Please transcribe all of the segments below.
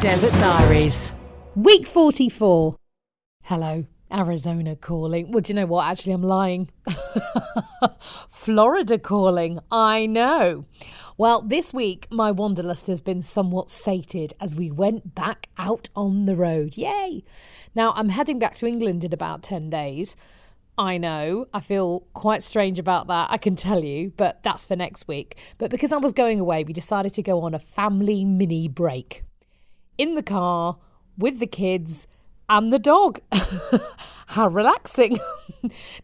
Desert Diaries. Week 44. Hello, Arizona calling. Well, do you know what? Actually, I'm lying. Florida calling. I know. Well, this week, my wanderlust has been somewhat sated as we went back out on the road. Yay! Now, I'm heading back to England in about 10 days. I know, I feel quite strange about that, I can tell you, but that's for next week. But because I was going away, we decided to go on a family mini break. In the car, with the kids, and the dog. How relaxing.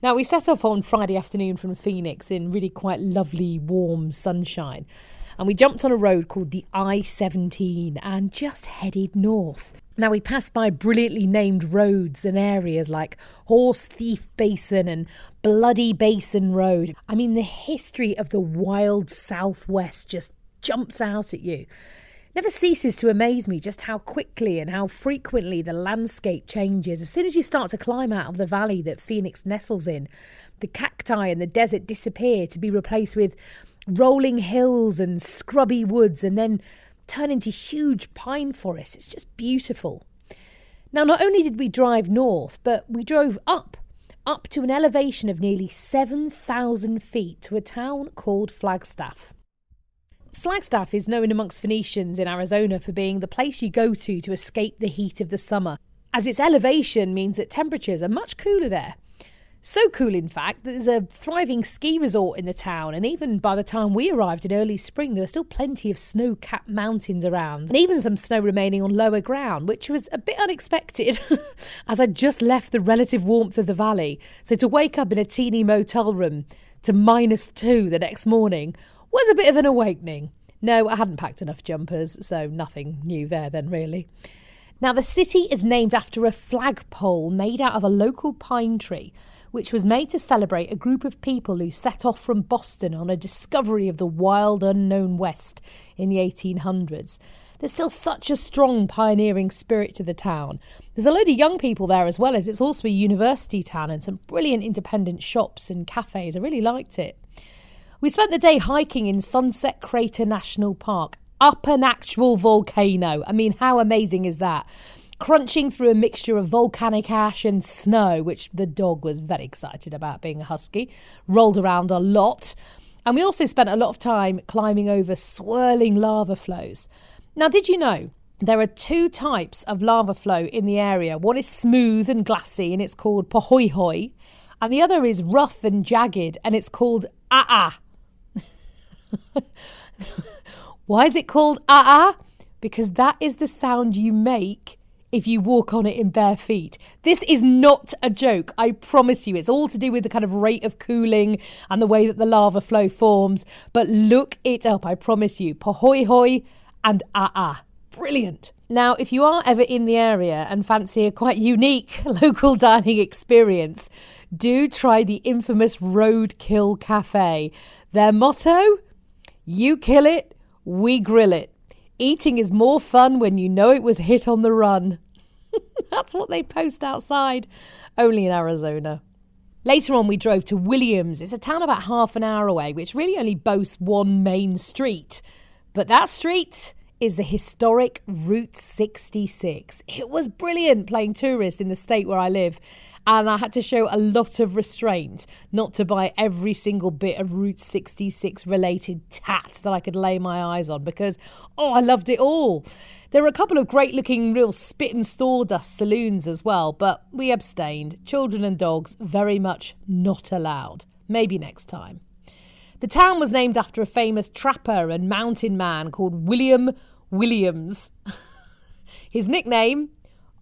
Now, we set off on Friday afternoon from Phoenix in really quite lovely, warm sunshine. And we jumped on a road called the I-17 and just headed north. Now, we passed by brilliantly named roads and areas like Horse Thief Basin and Bloody Basin Road. I mean, the history of the wild Southwest just jumps out at you. Never ceases to amaze me just how quickly and how frequently the landscape changes. As soon as you start to climb out of the valley that Phoenix nestles in, the cacti and the desert disappear to be replaced with rolling hills and scrubby woods and then turn into huge pine forests. It's just beautiful. Now, not only did we drive north, but we drove up to an elevation of nearly 7,000 feet to a town called Flagstaff. Flagstaff is known amongst Phoenicians in Arizona for being the place you go to escape the heat of the summer, as its elevation means that temperatures are much cooler there. So cool, in fact, that there's a thriving ski resort in the town, and even by the time we arrived in early spring, there were still plenty of snow-capped mountains around, and even some snow remaining on lower ground, which was a bit unexpected, as I'd just left the relative warmth of the valley. So to wake up in a teeny motel room to -2 the next morning was a bit of an awakening. No, I hadn't packed enough jumpers, so nothing new there then, really. Now, the city is named after a flagpole made out of a local pine tree, which was made to celebrate a group of people who set off from Boston on a discovery of the wild, unknown West in the 1800s. There's still such a strong pioneering spirit to the town. There's a load of young people there as well, as it's also a university town and some brilliant independent shops and cafes. I really liked it. We spent the day hiking in Sunset Crater National Park, up an actual volcano. I mean, how amazing is that? Crunching through a mixture of volcanic ash and snow, which the dog was very excited about being a husky, rolled around a lot. And we also spent a lot of time climbing over swirling lava flows. Now, did you know there are 2 types of lava flow in the area? One is smooth and glassy, and it's called pahoehoe. And the other is rough and jagged, and it's called aa. Why is it called aa? Because that is the sound you make if you walk on it in bare feet. This is not a joke, I promise you. It's all to do with the kind of rate of cooling and the way that the lava flow forms. But look it up, I promise you. Pahoehoe and aa. Brilliant. Now, if you are ever in the area and fancy a quite unique local dining experience, do try the infamous Roadkill Cafe. Their motto: you kill it, we grill it. Eating is more fun when you know it was hit on the run. That's what they post outside, only in Arizona. Later on, we drove to Williams. It's a town about half an hour away, which really only boasts one main street. But that street is the historic Route 66. It was brilliant playing tourist in the state where I live. And I had to show a lot of restraint not to buy every single bit of Route 66 related tat that I could lay my eyes on because, I loved it all. There were a couple of great looking real spit and sawdust saloons as well, but we abstained. Children and dogs very much not allowed. Maybe next time. The town was named after a famous trapper and mountain man called William Williams. His nickname,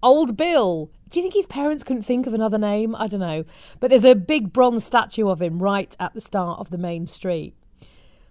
Old Bill. Do you think his parents couldn't think of another name? I don't know. But there's a big bronze statue of him right at the start of the main street.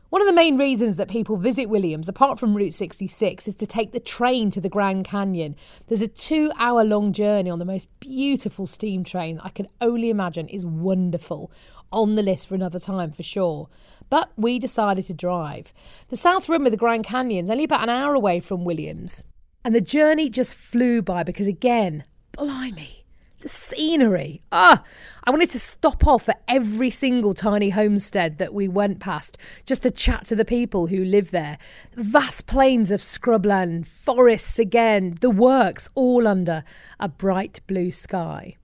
One of the main reasons that people visit Williams, apart from Route 66, is to take the train to the Grand Canyon. There's a 2-hour-long journey on the most beautiful steam train that I can only imagine is wonderful. On the list for another time, for sure. But we decided to drive. The south rim of the Grand Canyon is only about an hour away from Williams. And the journey just flew by because, again, blimey, The scenery. I wanted to stop off at every single tiny homestead that we went past just to chat to the people who live there. Vast plains of scrubland, forests again, the works, all under a bright blue sky.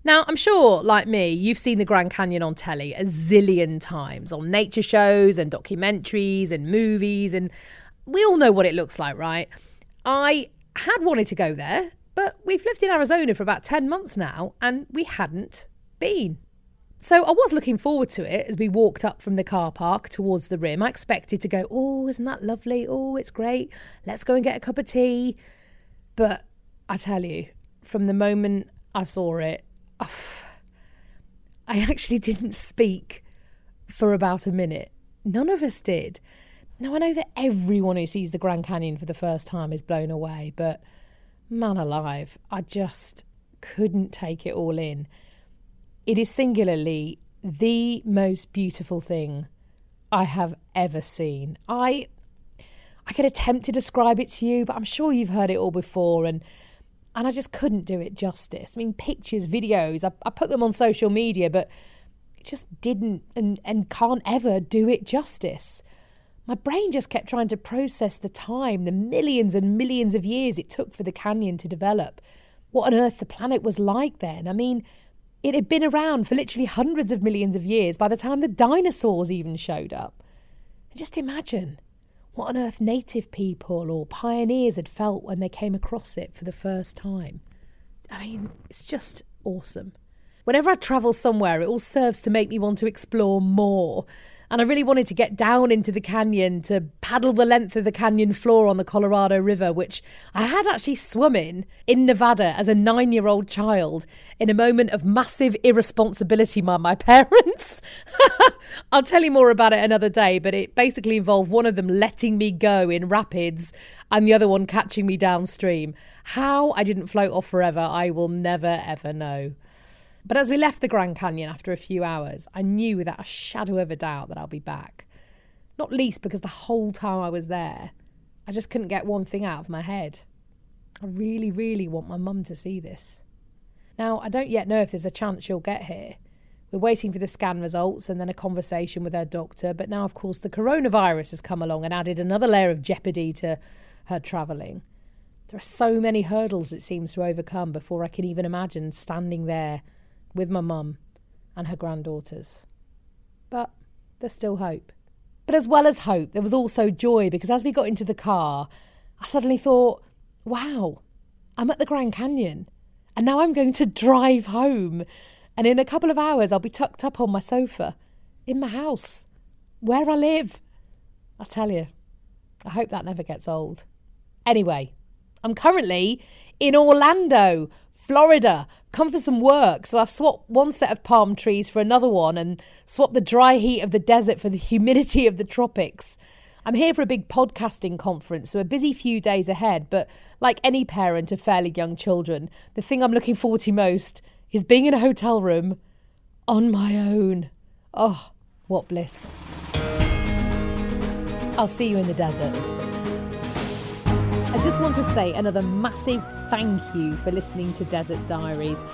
Now, I'm sure, like me, you've seen the Grand Canyon on telly a zillion times on nature shows and documentaries and movies, and we all know what it looks like, right? I had wanted to go there, but we've lived in Arizona for about 10 months now, and we hadn't been. So I was looking forward to it as we walked up from the car park towards the rim. I expected to go, oh, isn't that lovely? Oh, it's great. Let's go and get a cup of tea. But I tell you, from the moment I saw it, I actually didn't speak for about a minute. None of us did. Now, I know that everyone who sees the Grand Canyon for the first time is blown away, but man alive, I just couldn't take it all in. It is singularly the most beautiful thing I have ever seen. I could attempt to describe it to you, but I'm sure you've heard it all before, and I just couldn't do it justice. I mean, pictures, videos, I put them on social media, but it just didn't and can't ever do it justice. My brain just kept trying to process the time, the millions and millions of years it took for the canyon to develop. What on earth the planet was like then. I mean, it had been around for literally hundreds of millions of years by the time the dinosaurs even showed up. And just imagine what on earth native people or pioneers had felt when they came across it for the first time. I mean, it's just awesome. Whenever I travel somewhere, it all serves to make me want to explore more. And I really wanted to get down into the canyon, to paddle the length of the canyon floor on the Colorado River, which I had actually swum in Nevada as a 9-year-old child in a moment of massive irresponsibility by my parents. I'll tell you more about it another day, but it basically involved one of them letting me go in rapids and the other one catching me downstream. How I didn't float off forever, I will never, ever know. But as we left the Grand Canyon after a few hours, I knew without a shadow of a doubt that I'll be back. Not least because the whole time I was there, I just couldn't get one thing out of my head. I really, really want my mum to see this. Now, I don't yet know if there's a chance she'll get here. We're waiting for the scan results and then a conversation with her doctor, but now, of course, the coronavirus has come along and added another layer of jeopardy to her travelling. There are so many hurdles it seems to overcome before I can even imagine standing there with my mum and her granddaughters. But there's still hope. But as well as hope, there was also joy, because as we got into the car, I suddenly thought, wow, I'm at the Grand Canyon and now I'm going to drive home. And in a couple of hours, I'll be tucked up on my sofa in my house where I live. I tell you, I hope that never gets old. Anyway, I'm currently in Orlando, Florida, come for some work. So I've swapped one set of palm trees for another one and swapped the dry heat of the desert for the humidity of the tropics. I'm here for a big podcasting conference, so a busy few days ahead. But like any parent of fairly young children, the thing I'm looking forward to most is being in a hotel room on my own. Oh, what bliss. I'll see you in the desert. I just want to say another massive thank you for listening to Desert Diaries,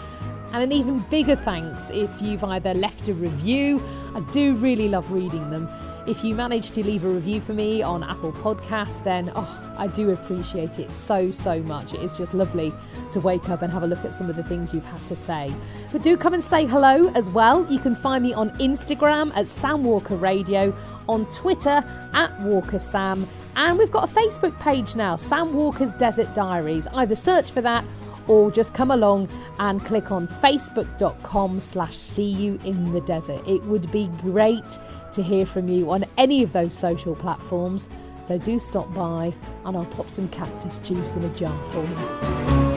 and an even bigger thanks if you've either left a review. I do really love reading them. If you manage to leave a review for me on Apple Podcasts, then I do appreciate it so much. It is just lovely to wake up and have a look at some of the things you've had to say. But do come and say hello as well. You can find me on Instagram at Sam Walker Radio, on Twitter at Walker Sam, and we've got a Facebook page now, Sam Walker's Desert Diaries. Either search for that or just come along and click on facebook.com/see you in the desert. It would be great to hear from you on any of those social platforms. So do stop by and I'll pop some cactus juice in a jar for you.